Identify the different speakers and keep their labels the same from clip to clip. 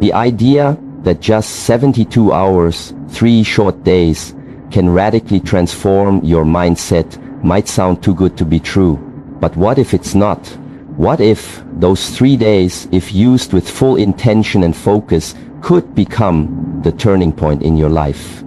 Speaker 1: The idea that just 72 hours, 3 short days, can radically transform your mindset might sound too good to be true. But what if it's not? What if those 3 days, if used with full intention and focus, could become the turning point in your life?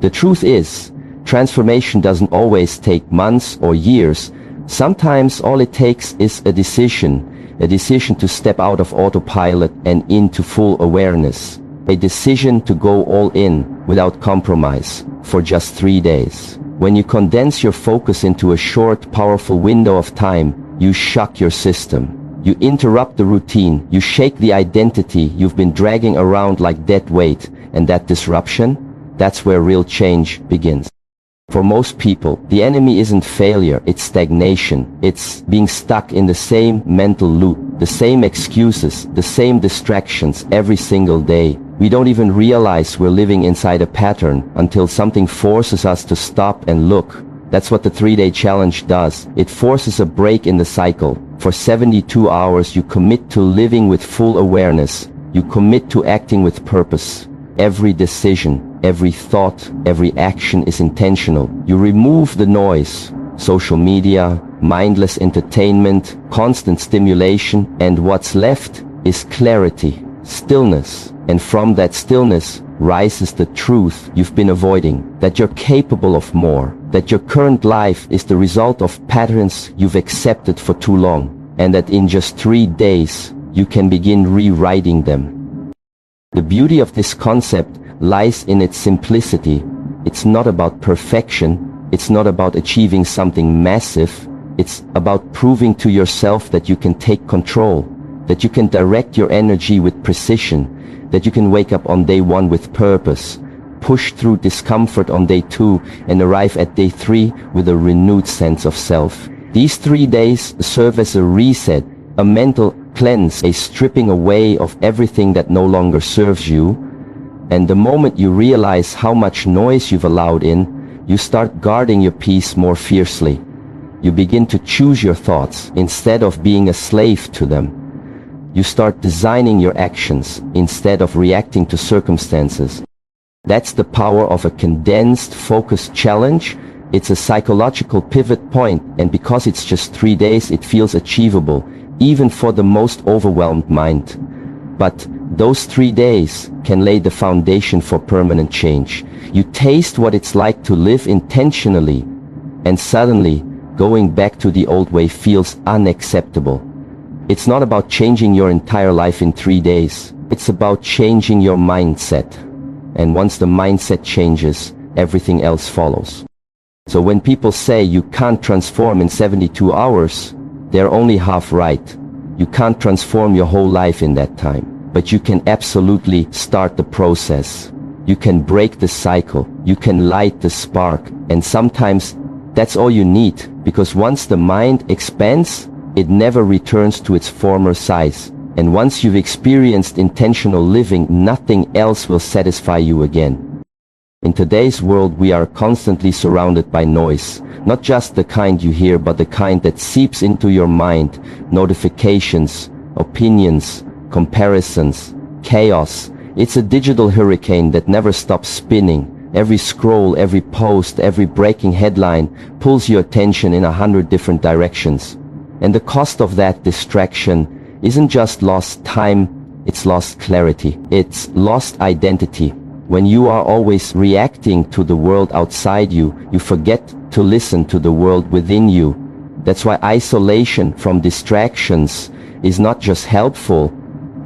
Speaker 1: The truth is, transformation doesn't always take months or years. Sometimes all it takes is a decision to step out of autopilot and into full awareness. A decision to go all in without compromise for just 3 days. When you condense your focus into a short, powerful window of time, you shock your system. You interrupt the routine, you shake the identity you've been dragging around like dead weight, and that disruption, that's where real change begins. For most people, the enemy isn't failure, it's stagnation. It's being stuck in the same mental loop, the same excuses, the same distractions every single day. We don't even realize we're living inside a pattern until something forces us to stop and look. That's what the 3-day challenge does. It forces a break in the cycle. For 72 hours, you commit to living with full awareness. You commit to acting with purpose. Every decision, every thought, every action is intentional. You remove the noise, social media, mindless entertainment, constant stimulation, and what's left is clarity, stillness. And from that stillness rises the truth you've been avoiding, that you're capable of more, that your current life is the result of patterns you've accepted for too long, and that in just 3 days you can begin rewriting them. The beauty of this concept lies in its simplicity. It's not about perfection, it's not about achieving something massive, it's about proving to yourself that you can take control, that you can direct your energy with precision, that you can wake up on day 1 with purpose, push through discomfort on day 2, and arrive at day 3 with a renewed sense of self. These 3 days serve as a reset, a mental cleanse, a stripping away of everything that no longer serves you. And the moment you realize how much noise you've allowed in, you start guarding your peace more fiercely. You begin to choose your thoughts instead of being a slave to them. You start designing your actions instead of reacting to circumstances. That's the power of a condensed, focused challenge. It's a psychological pivot point, and because it's just 3 days, it feels achievable, even for the most overwhelmed mind. But those 3 days can lay the foundation for permanent change. You taste what it's like to live intentionally, and suddenly, going back to the old way feels unacceptable. It's not about changing your entire life in 3 days. It's about changing your mindset. And once the mindset changes, everything else follows. So when people say you can't transform in 72 hours, they're only half right. You can't transform your whole life in that time. But you can absolutely start the process. You can break the cycle. You can light the spark. And sometimes that's all you need, because once the mind expands, it never returns to its former size. And once you've experienced intentional living, nothing else will satisfy you again. In today's world, we are constantly surrounded by noise. Not just the kind you hear, but the kind that seeps into your mind. Notifications, opinions, comparisons, chaos. It's a digital hurricane that never stops spinning. Every scroll, every post, every breaking headline pulls your attention in 100 different directions. And the cost of that distraction isn't just lost time, it's lost clarity. It's lost identity. When you are always reacting to the world outside you, you forget to listen to the world within you. That's why isolation from distractions is not just helpful,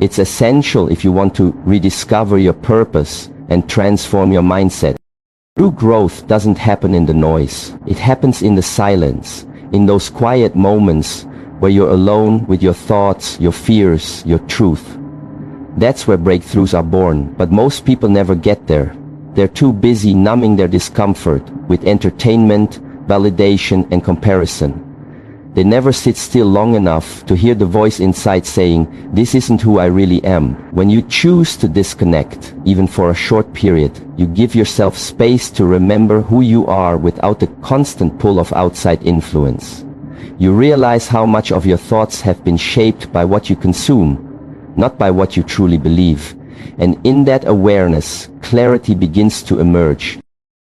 Speaker 1: it's essential if you want to rediscover your purpose and transform your mindset. True growth doesn't happen in the noise. It happens in the silence, in those quiet moments where you're alone with your thoughts, your fears, your truth. That's where breakthroughs are born, but most people never get there. They're too busy numbing their discomfort with entertainment, validation, and comparison. They never sit still long enough to hear the voice inside saying, "This isn't who I really am." When you choose to disconnect, even for a short period, you give yourself space to remember who you are without the constant pull of outside influence. You realize how much of your thoughts have been shaped by what you consume, not by what you truly believe. And in that awareness, clarity begins to emerge.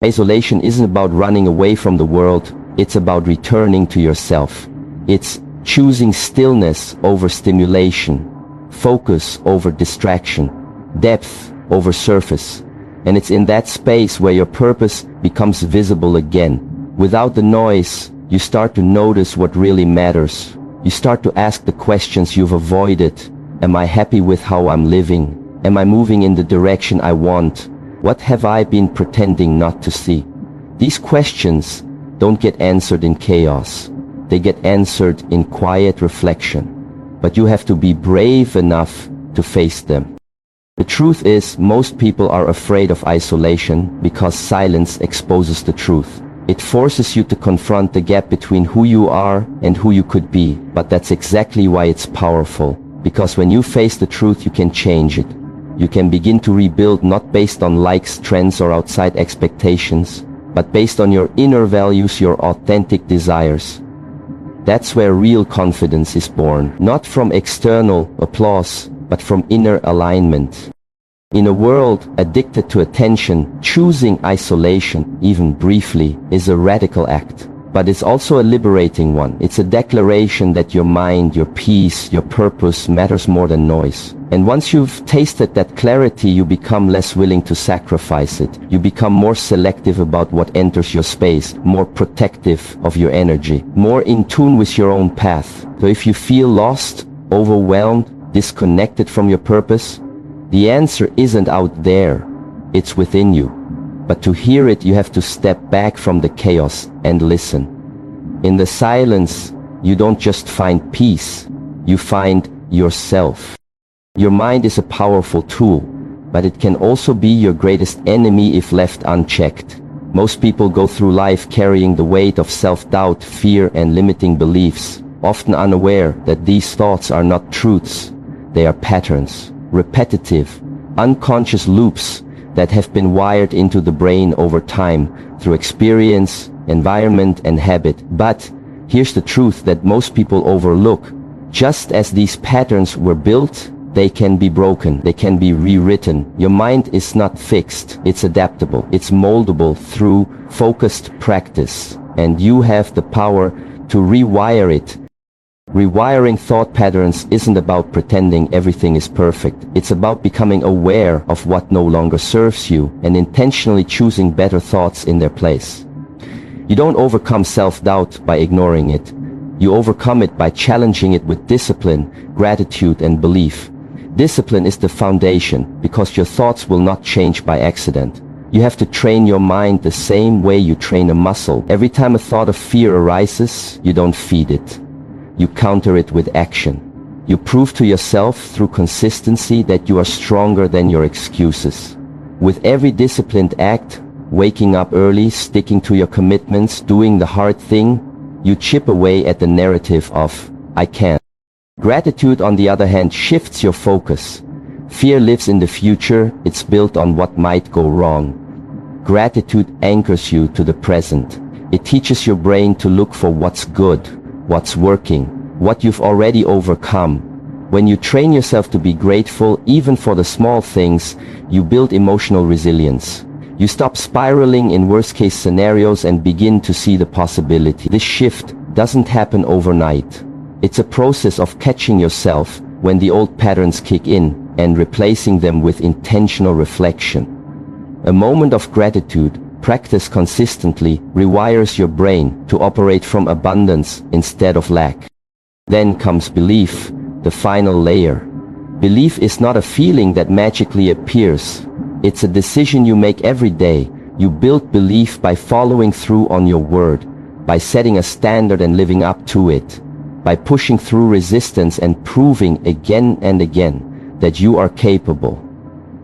Speaker 1: Isolation isn't about running away from the world, it's about returning to yourself. It's choosing stillness over stimulation, focus over distraction, depth over surface. And it's in that space where your purpose becomes visible again. Without the noise, you start to notice what really matters. You start to ask the questions you've avoided. Am I happy with how I'm living? Am I moving in the direction I want? What have I been pretending not to see? These questions don't get answered in chaos. They get answered in quiet reflection. But you have to be brave enough to face them. The truth is, most people are afraid of isolation because silence exposes the truth. It forces you to confront the gap between who you are and who you could be. But that's exactly why it's powerful. Because when you face the truth, you can change it. You can begin to rebuild not based on likes, trends, or outside expectations, but based on your inner values, your authentic desires. That's where real confidence is born, not from external applause, but from inner alignment. In a world addicted to attention, choosing isolation, even briefly, is a radical act. But it's also a liberating one. It's a declaration that your mind, your peace, your purpose matters more than noise. And once you've tasted that clarity, you become less willing to sacrifice it. You become more selective about what enters your space, more protective of your energy, more in tune with your own path. So if you feel lost, overwhelmed, disconnected from your purpose, the answer isn't out there, it's within you. But to hear it, you have to step back from the chaos and listen. In the silence, you don't just find peace, you find yourself. Your mind is a powerful tool, but it can also be your greatest enemy if left unchecked. Most people go through life carrying the weight of self-doubt, fear, and limiting beliefs, often unaware that these thoughts are not truths. They are patterns, repetitive, unconscious loops that have been wired into the brain over time through experience, environment, and habit. But here's the truth that most people overlook. Just as these patterns were built, they can be broken, they can be rewritten. Your mind is not fixed, it's adaptable, it's moldable through focused practice, and you have the power to rewire it. Rewiring thought patterns isn't about pretending everything is perfect. It's about becoming aware of what no longer serves you and intentionally choosing better thoughts in their place. You don't overcome self-doubt by ignoring it. You overcome it by challenging it with discipline, gratitude, and belief. Discipline is the foundation because your thoughts will not change by accident. You have to train your mind the same way you train a muscle. Every time a thought of fear arises, you don't feed it. You counter it with action. You prove to yourself through consistency that you are stronger than your excuses. With every disciplined act, waking up early, sticking to your commitments, doing the hard thing, you chip away at the narrative of, I can't. Gratitude, on the other hand, shifts your focus. Fear lives in the future, it's built on what might go wrong. Gratitude anchors you to the present. It teaches your brain to look for what's good, what's working, what you've already overcome. When you train yourself to be grateful, even for the small things, you build emotional resilience. You stop spiraling in worst-case scenarios and begin to see the possibility. This shift doesn't happen overnight. It's a process of catching yourself when the old patterns kick in and replacing them with intentional reflection. A moment of gratitude, practiced consistently, rewires your brain to operate from abundance instead of lack. Then comes belief, the final layer. Belief is not a feeling that magically appears. It's a decision you make every day. You build belief by following through on your word, by setting a standard and living up to it, by pushing through resistance and proving again and again that you are capable.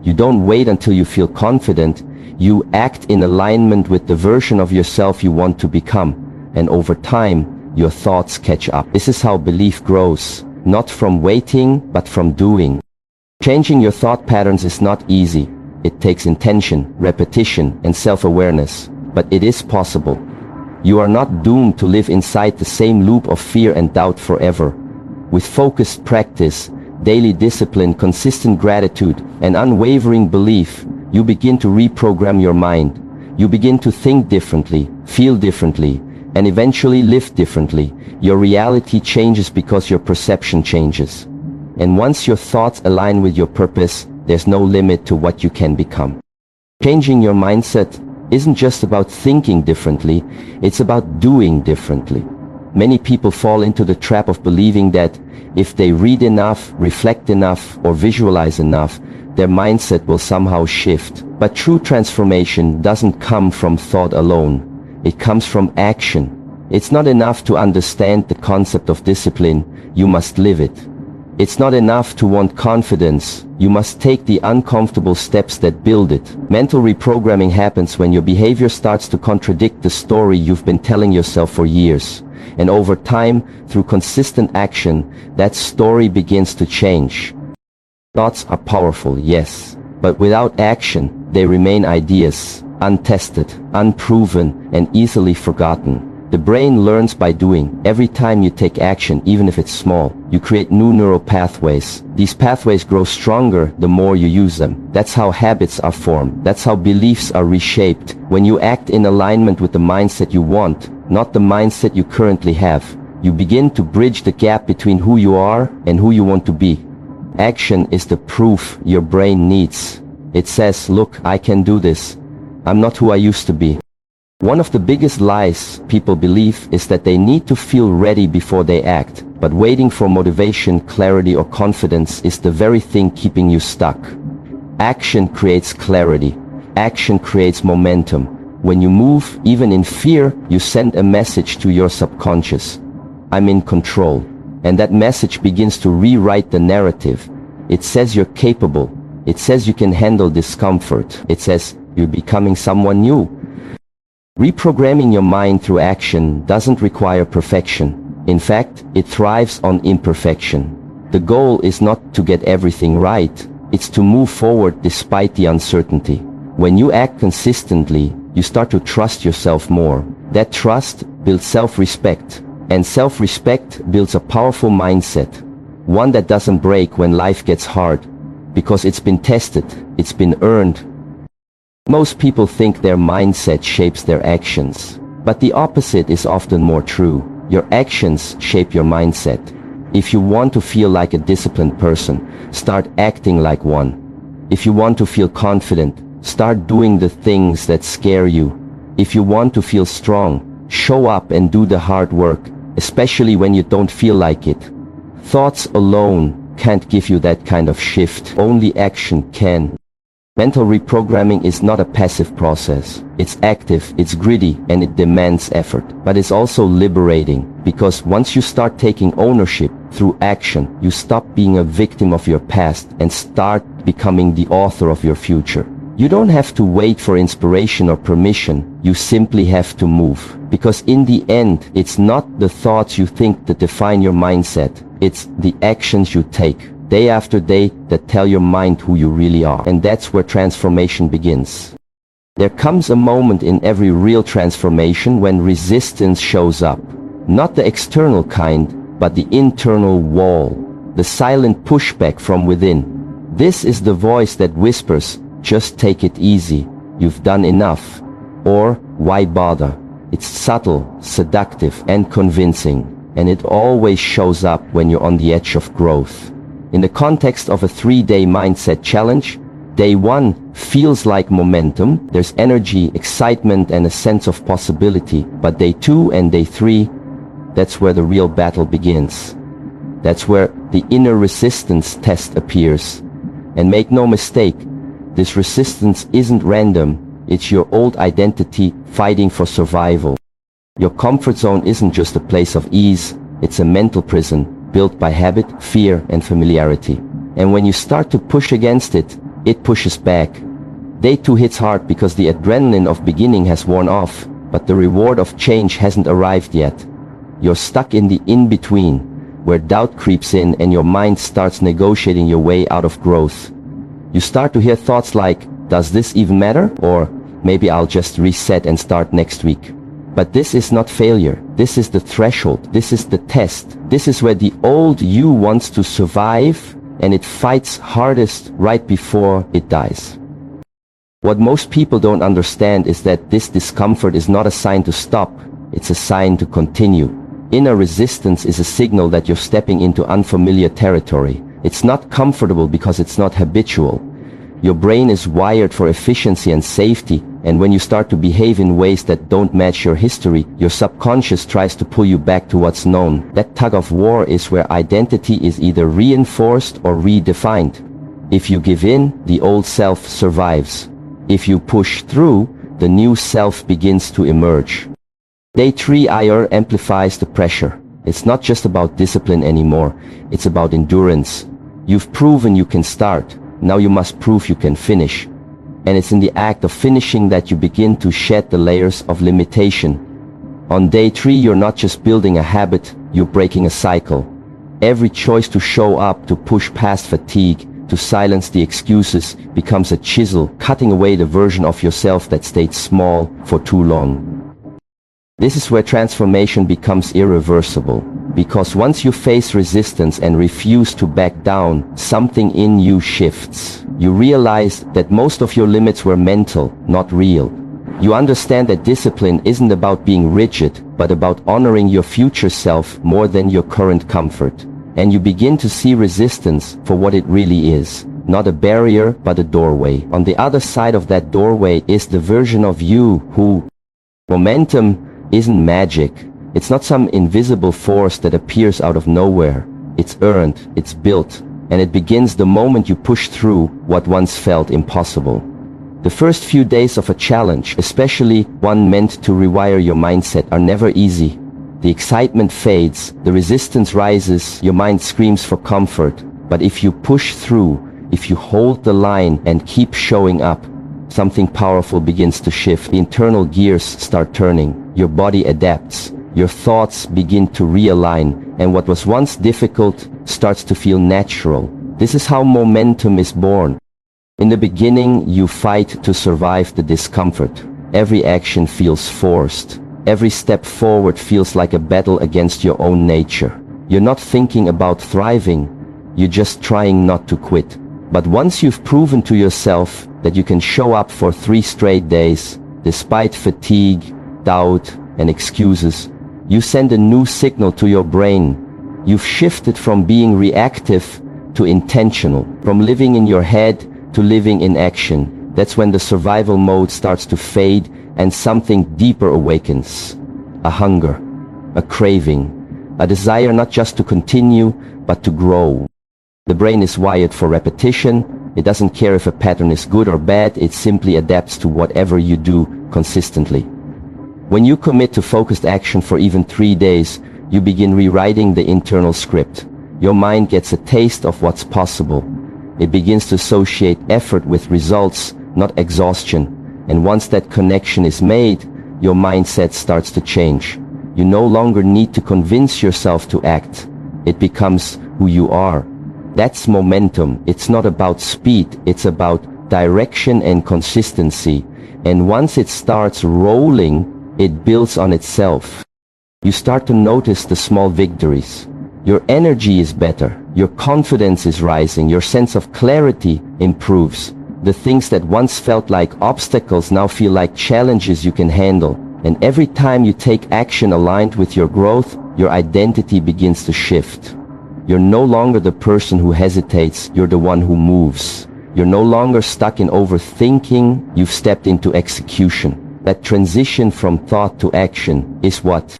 Speaker 1: You don't wait until you feel confident. You act in alignment with the version of yourself you want to become, and over time, your thoughts catch up. This is how belief grows, not from waiting, but from doing. Changing your thought patterns is not easy. It takes intention, repetition, and self-awareness, but it is possible. You are not doomed to live inside the same loop of fear and doubt forever. With focused practice, daily discipline, consistent gratitude, and unwavering belief, you begin to reprogram your mind. You begin to think differently, feel differently, and eventually live differently. Your reality changes because your perception changes. And once your thoughts align with your purpose, there's no limit to what you can become. Changing your mindset isn't just about thinking differently, it's about doing differently. Many people fall into the trap of believing that if they read enough, reflect enough, or visualize enough, their mindset will somehow shift. But true transformation doesn't come from thought alone. It comes from action. It's not enough to understand the concept of discipline, you must live it. It's not enough to want confidence, you must take the uncomfortable steps that build it. Mental reprogramming happens when your behavior starts to contradict the story you've been telling yourself for years. And over time, through consistent action, that story begins to change. Thoughts are powerful, yes, but without action, they remain ideas, untested, unproven, and easily forgotten. The brain learns by doing. Every time you take action, even if it's small, you create new neural pathways. These pathways grow stronger the more you use them. That's how habits are formed. That's how beliefs are reshaped. When you act in alignment with the mindset you want, not the mindset you currently have, you begin to bridge the gap between who you are and who you want to be. Action is the proof your brain needs. It says, look, I can do this. I'm not who I used to be. One of the biggest lies people believe is that they need to feel ready before they act, but waiting for motivation, clarity, or confidence is the very thing keeping you stuck. Action creates clarity. Action creates momentum. When you move, even in fear, you send a message to your subconscious. I'm in control. And that message begins to rewrite the narrative. It says you're capable. It says you can handle discomfort. It says you're becoming someone new. Reprogramming your mind through action doesn't require perfection. In fact, it thrives on imperfection. The goal is not to get everything right, it's to move forward despite the uncertainty. When you act consistently, you start to trust yourself more. That trust builds self-respect, and self-respect builds a powerful mindset, one that doesn't break when life gets hard, because it's been tested, it's been earned. Most people think their mindset shapes their actions, but the opposite is often more true. Your actions shape your mindset. If you want to feel like a disciplined person, start acting like one. If you want to feel confident, start doing the things that scare you. If you want to feel strong, show up and do the hard work, especially when you don't feel like it. Thoughts alone can't give you that kind of shift. Only action can. Mental reprogramming is not a passive process. It's active, it's gritty, and it demands effort. But it's also liberating, because once you start taking ownership through action, you stop being a victim of your past and start becoming the author of your future. You don't have to wait for inspiration or permission, you simply have to move. Because in the end, it's not the thoughts you think that define your mindset, it's the actions you take, day after day, that tell your mind who you really are. And that's where transformation begins. There comes a moment in every real transformation when resistance shows up. Not the external kind, but the internal wall, the silent pushback from within. This is the voice that whispers, just take it easy, you've done enough, or why bother? It's subtle, seductive, and convincing, and it always shows up when you're on the edge of growth. In the context of a 3-day mindset challenge, day 1 feels like momentum, there's energy, excitement, and a sense of possibility, but day 2 and day 3, that's where the real battle begins. That's where the inner resistance test appears. And make no mistake, this resistance isn't random, it's your old identity fighting for survival. Your comfort zone isn't just a place of ease, it's a mental prison built by habit, fear, and familiarity. And when you start to push against it, it pushes back. Day 2 hits hard because the adrenaline of beginning has worn off, but the reward of change hasn't arrived yet. You're stuck in the in-between, where doubt creeps in and your mind starts negotiating your way out of growth. You start to hear thoughts like, does this even matter? Or maybe I'll just reset and start next week. But this is not failure. This is the threshold. This is the test. This is where the old you wants to survive and it fights hardest right before it dies. What most people don't understand is that this discomfort is not a sign to stop, it's a sign to continue. Inner resistance is a signal that you're stepping into unfamiliar territory. It's not comfortable because it's not habitual. Your brain is wired for efficiency and safety, and when you start to behave in ways that don't match your history, your subconscious tries to pull you back to what's known. That tug of war is where identity is either reinforced or redefined. If you give in, the old self survives. If you push through, the new self begins to emerge. Day 3 IR amplifies the pressure. It's not just about discipline anymore, it's about endurance. You've proven you can start. Now you must prove you can finish. And it's in the act of finishing that you begin to shed the layers of limitation. On day 3, you're not just building a habit, you're breaking a cycle. Every choice to show up, to push past fatigue, to silence the excuses, becomes a chisel, cutting away the version of yourself that stayed small for too long. This is where transformation becomes irreversible. Because once you face resistance and refuse to back down, something in you shifts. You realize that most of your limits were mental, not real. You understand that discipline isn't about being rigid, but about honoring your future self more than your current comfort. And you begin to see resistance for what it really is. Not a barrier, but a doorway. On the other side of that doorway is the version of you who... Momentum isn't magic. It's not some invisible force that appears out of nowhere. It's earned, it's built, and it begins the moment you push through what once felt impossible. The first few days of a challenge, especially one meant to rewire your mindset, are never easy. The excitement fades, the resistance rises, your mind screams for comfort. But if you push through, if you hold the line and keep showing up, something powerful begins to shift. The internal gears start turning, your body adapts. Your thoughts begin to realign, and what was once difficult starts to feel natural. This is how momentum is born. In the beginning, you fight to survive the discomfort. Every action feels forced. Every step forward feels like a battle against your own nature. You're not thinking about thriving, you're just trying not to quit. But once you've proven to yourself that you can show up for 3 straight days, despite fatigue, doubt, and excuses, you send a new signal to your brain. You've shifted from being reactive to intentional, from living in your head to living in action. That's when the survival mode starts to fade and something deeper awakens. A hunger, a craving, a desire not just to continue, but to grow. The brain is wired for repetition. It doesn't care if a pattern is good or bad, it simply adapts to whatever you do consistently. When you commit to focused action for even 3 days, you begin rewriting the internal script. Your mind gets a taste of what's possible. It begins to associate effort with results, not exhaustion. And once that connection is made, your mindset starts to change. You no longer need to convince yourself to act. It becomes who you are. That's momentum. It's not about speed, it's about direction and consistency. And once it starts rolling, it builds on itself. You start to notice the small victories. Your energy is better, your confidence is rising, your sense of clarity improves. The things that once felt like obstacles now feel like challenges you can handle. And every time you take action aligned with your growth, your identity begins to shift. You're no longer the person who hesitates, you're the one who moves. You're no longer stuck in overthinking, you've stepped into execution. That transition from thought to action is what?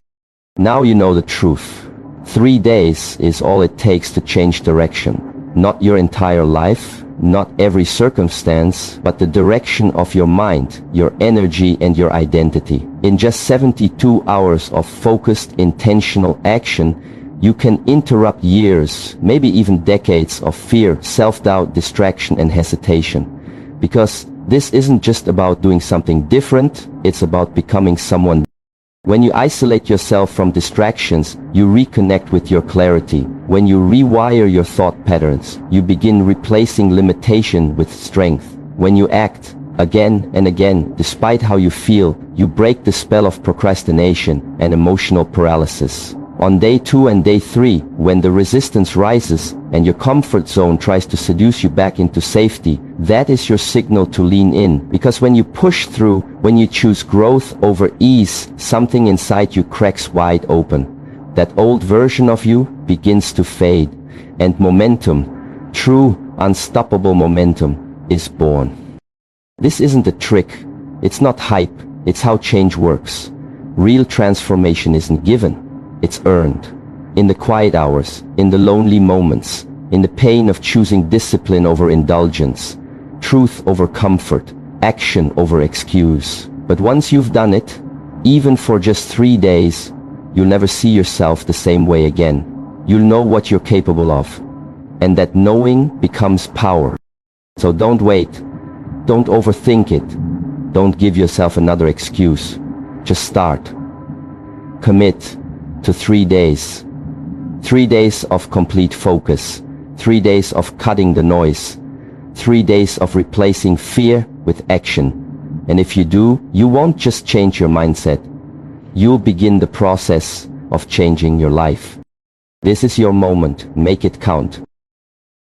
Speaker 1: Now you know the truth. 3 days is all it takes to change direction. Not your entire life, not every circumstance, but the direction of your mind, your energy, and your identity. In just 72 hours of focused, intentional action, you can interrupt years, maybe even decades of fear, self-doubt, distraction, and hesitation. Because this isn't just about doing something different, it's about becoming someone. When you isolate yourself from distractions, you reconnect with your clarity. When you rewire your thought patterns, you begin replacing limitation with strength. When you act, again and again, despite how you feel, you break the spell of procrastination and emotional paralysis. On day 2 and day 3, when the resistance rises and your comfort zone tries to seduce you back into safety, that is your signal to lean in. Because when you push through, when you choose growth over ease, something inside you cracks wide open. That old version of you begins to fade, and momentum, true unstoppable momentum, is born. This isn't a trick, it's not hype, it's how change works. Real transformation isn't given. It's earned. In the quiet hours, in the lonely moments, in the pain of choosing discipline over indulgence, truth over comfort, action over excuse. But once you've done it, even for just 3 days, you'll never see yourself the same way again. You'll know what you're capable of. And that knowing becomes power. So don't wait. Don't overthink it. Don't give yourself another excuse. Just start. Commit to 3 days. 3 days of complete focus. 3 days of cutting the noise. 3 days of replacing fear with action. And if you do, you won't just change your mindset. You'll begin the process of changing your life. This is your moment. Make it count.